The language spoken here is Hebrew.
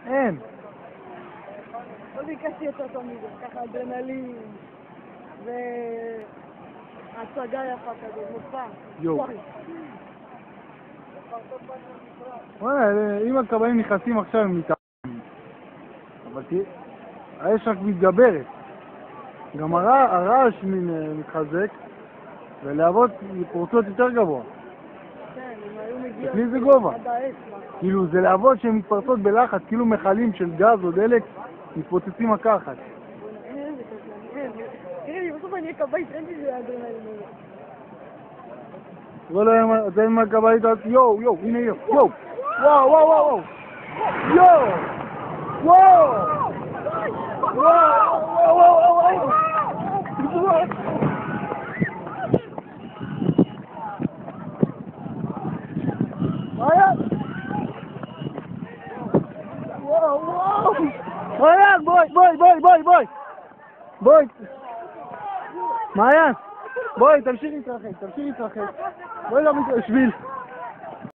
אין. לא ביקשתי יותר טוב מזה, ככה אדרנלין והצגה יפה כזאת, מופע. יו. וואלה, אם הכבאים נכנסים עכשיו הם מתארים. אבל תראה, האש רק מתגברת. גם הרעש מתחזק, ולהבות פורצות יותר גבוה. כן, הם היו מגיעות... תכלי זה גובה. עד האש. כאילו, זה להבות שהן מתפרצות בלחץ, כאילו מכלים של גז או דלק מתפוצצים מכה אחת. תראי, בסוף אני אהיה כבאית, אין לי זה אדרנלין. תראו להם, אתם מהכבאית, יו, הנה יו, וואו, יו, וואו, מעיין! וואו! מעיין, בואי! מעיין! בואי, תמשיכי להתרחק. בואי לא שביל.